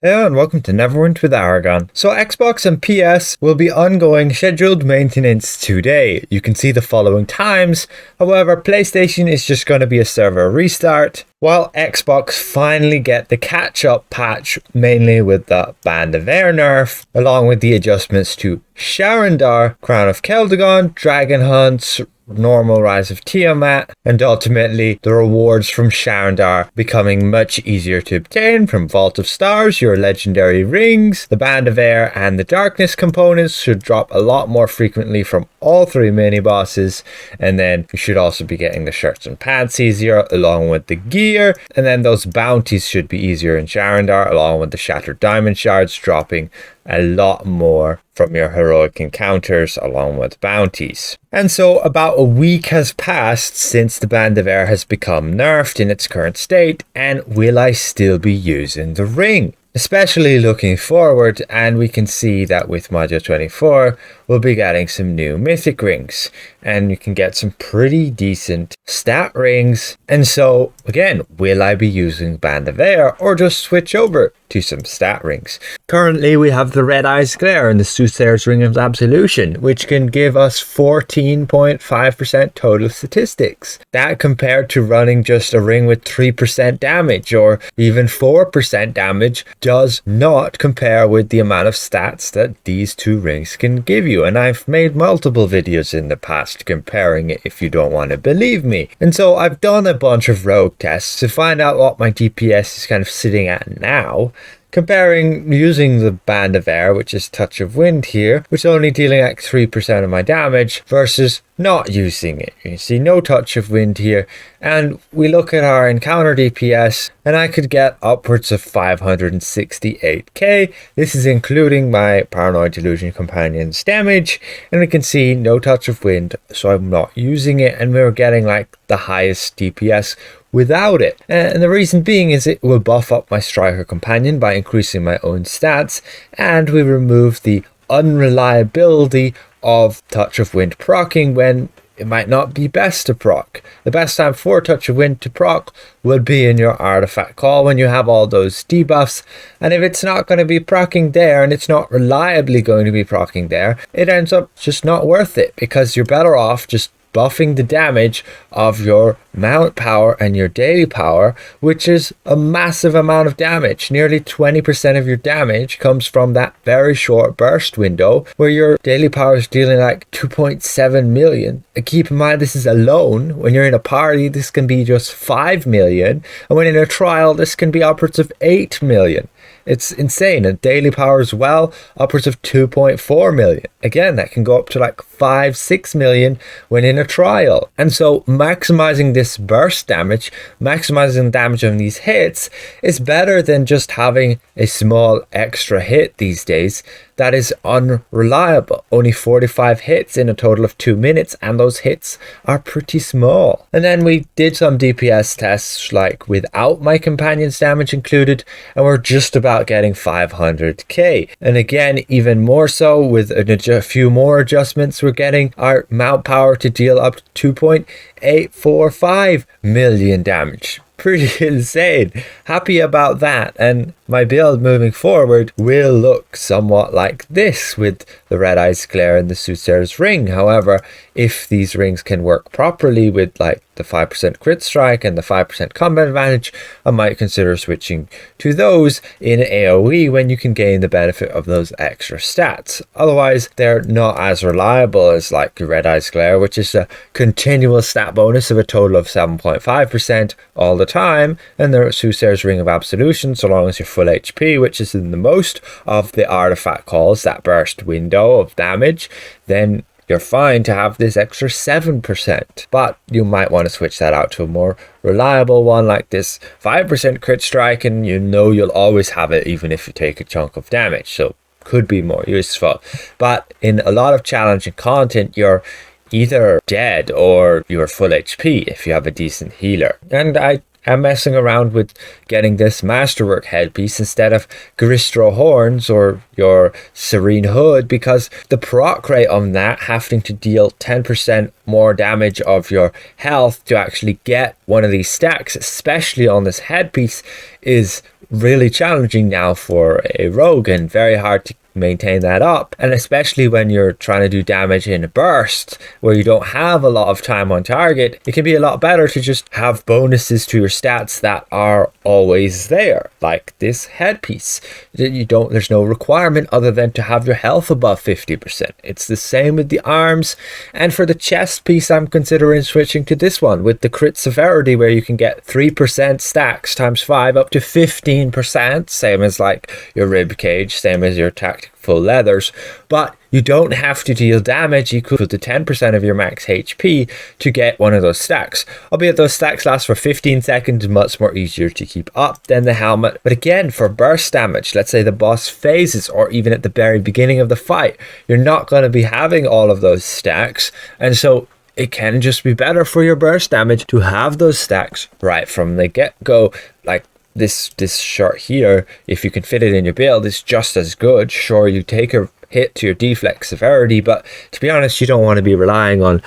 Hello and welcome to Neverwinter with Aragon. So Xbox and PS will be ongoing scheduled maintenance today. You can see the following times. However, PlayStation is just going to be a server restart, while Xbox finally get the catch-up patch, mainly with the Band of Air nerf, along with the adjustments to Sharandar, Crown of Keldagon, Dragon Hunts, normal Rise of Tiamat, and ultimately the rewards from Sharandar becoming much easier to obtain from Vault of Stars, your legendary rings, the Band of Air and the Darkness components should drop a lot more frequently from all three mini bosses, and then you should also be getting the shirts and pants easier along with the gear, and then those bounties should be easier in Sharandar along with the Shattered Diamond Shards dropping a lot more from your heroic encounters along with bounties. And so about a week has passed since the Band of Air has become nerfed in its current state, and will I still be using the ring? Especially looking forward, and we can see that with Module 24 we'll be getting some new mythic rings, and you can get some pretty decent stat rings. And so again, will I be using Band of Air or just switch over to some stat rings? Currently we have the Red Eyes Glare and the Soothsayer's Ring of Absolution, which can give us 14.5% total statistics. That compared to running just a ring with 3% damage or even 4% damage does not compare with the amount of stats that these two rings can give you. And I've made multiple videos in the past comparing it if you don't want to believe me. And so I've done a bunch of rogue tests to find out what my DPS is kind of sitting at now, comparing using the Band of Air, which is Touch of Wind here, which is only dealing like 3% of my damage, versus not using it. You see no Touch of Wind here, and we look at our encounter DPS, and I could get upwards of 568k. This is including my Paranoid Delusion Companion's damage, and we can see no Touch of Wind, so I'm not using it, and we're getting like the highest DPS without it. And the reason being is it will buff up my Striker Companion by increasing my own stats, and we remove the unreliability of Touch of Wind proccing when it might not be best to proc. The best time for Touch of Wind to proc would be in your artifact call when you have all those debuffs, and if it's not going to be proccing there and it's not reliably going to be proccing there, it ends up just not worth it, because you're better off just buffing the damage of your mount power and your daily power, which is a massive amount of damage. Nearly 20% of your damage comes from that very short burst window where your daily power is dealing like 2.7 million. And keep in mind, this is alone. When you're in a party, this can be just 5 million, and when in a trial, this can be upwards of 8 million. It's insane. And daily power as well, upwards of 2.4 million. Again, that can go up to like 5-6 million when in a trial. And so maximizing this burst damage, maximizing the damage on these hits, is better than just having a small extra hit these days that is unreliable. Only 45 hits in a total of 2 minutes, and those hits are pretty small. And then we did some DPS tests like without my companion's damage included, and we're just about getting 500k. And again, even more so with a few more adjustments, we're getting our mount power to deal up to 2.845 million damage. Pretty insane. Happy about that, and my build moving forward will look somewhat like this with the Red Eyes Glare and the Soothsayer's Ring. However, if these rings can work properly with like the 5% crit strike and the 5% combat advantage, I might consider switching to those in AoE when you can gain the benefit of those extra stats. Otherwise, they're not as reliable as like the Red Eyes Glare, which is a continual stat bonus of a total of 7.5% all the time, and the Soothsayer's Ring of Absolution, so long as you're full HP, which is in the most of the artifact calls, that burst window of damage, then you're fine to have this extra 7%. But you might want to switch that out to a more reliable one like this 5% crit strike, and you know you'll always have it even if you take a chunk of damage, so could be more useful. But in a lot of challenging content, you're either dead or you're full HP if you have a decent healer. And I'm messing around with getting this Masterwork headpiece instead of Gristro Horns or your Serene Hood, because the proc rate on that, having to deal 10% more damage of your health to actually get one of these stacks, especially on this headpiece, is really challenging now for a rogue and very hard to maintain that up, and especially when you're trying to do damage in a burst where you don't have a lot of time on target, it can be a lot better to just have bonuses to your stats that are always there, like this headpiece. There's no requirement other than to have your health above 50%. It's the same with the arms, and for the chest piece I'm considering switching to this one with the crit severity, where you can get 3% stacks times 5 up to 15%, same as like your rib cage, same as your full leathers, but you don't have to deal damage equal to 10% of your max HP to get one of those stacks. Albeit those stacks last for 15 seconds, much more easier to keep up than the helmet. But again, for burst damage, let's say the boss phases or even at the very beginning of the fight, you're not going to be having all of those stacks, and so it can just be better for your burst damage to have those stacks right from the get-go. Like this shirt here, if you can fit it in your build, is just as good. Sure, you take a hit to your deflex severity, but to be honest, you don't want to be relying on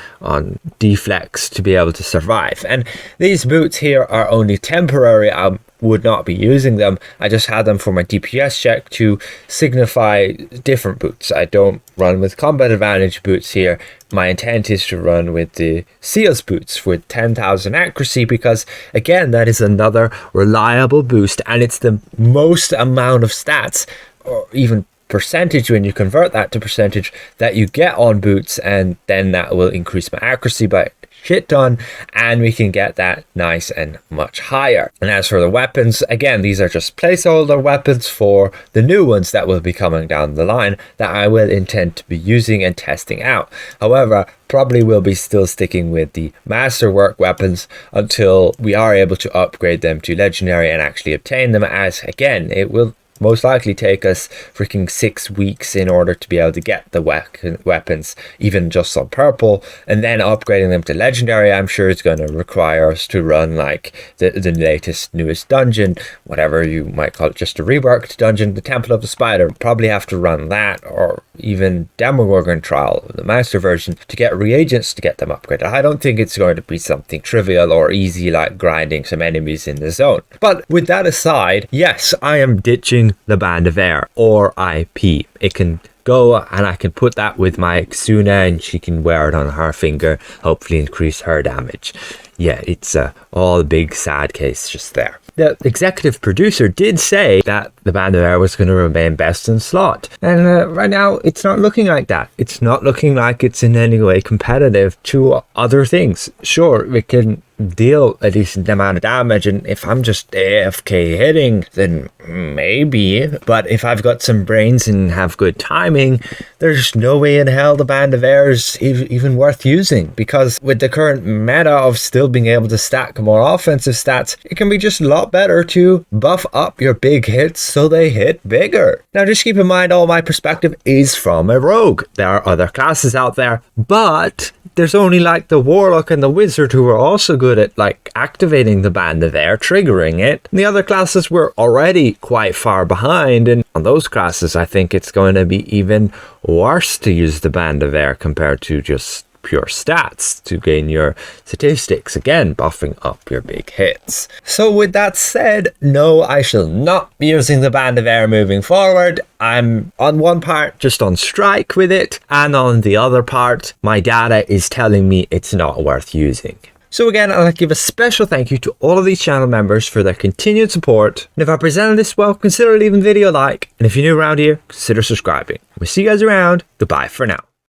deflex to be able to survive. And these boots here are only temporary. I would not be using them. I just had them for my DPS check to signify different boots. I don't run with combat advantage boots here. My intent is to run with the Seals boots with 10,000 accuracy, because again, that is another reliable boost, and it's the most amount of stats, or even percentage when you convert that to percentage, that you get on boots, and then that will increase my accuracy by shit ton, and we can get that nice and much higher. And as for the weapons, again, these are just placeholder weapons for the new ones that will be coming down the line that I will intend to be using and testing out. However, probably will be still sticking with the masterwork weapons until we are able to upgrade them to legendary and actually obtain them, as again, it will most likely take us freaking 6 weeks in order to be able to get the weapons, even just on purple, and then upgrading them to legendary. I'm sure it's going to require us to run like the latest, newest dungeon, whatever you might call it, just a reworked dungeon, the Temple of the Spider. Probably have to run that, or even Demogorgon Trial, the master version, to get reagents to get them upgraded. I don't think it's going to be something trivial or easy like grinding some enemies in the zone. But with that aside, yes, I am ditching the Band of Air, or IP. It can go, and I can put that with my Xuna, and she can wear it on her finger, hopefully increase her damage. Yeah, it's all a big sad case just there. The executive producer did say that the Band of Air was going to remain best in slot, and right now it's not looking like that. It's not looking like it's in any way competitive to other things. Sure, it can deal a decent amount of damage, and if I'm just AFK hitting, then maybe, but if I've got some brains and have good timing, there's no way in hell the Band of Air is even worth using, because with the current meta of still being able to stack more offensive stats, it can be just a lot better to buff up your big hits so they hit bigger. Now just keep in mind, all my perspective is from a rogue. There are other classes out there, but there's only like the Warlock and the Wizard who are also good at like activating the Band of Air, triggering it. And the other classes were already quite far behind, and on those classes I think it's going to be even worse to use the Band of Air compared to just pure stats to gain your statistics, again buffing up your big hits. So with that said, no, I shall not be using the Band of Air moving forward. I'm on one part just on strike with it, and on the other part my data is telling me it's not worth using. So again, I'd like to give a special thank you to all of these channel members for their continued support. And if I presented this well, consider leaving the video a like. And if you're new around here, consider subscribing. We'll see you guys around. Goodbye for now.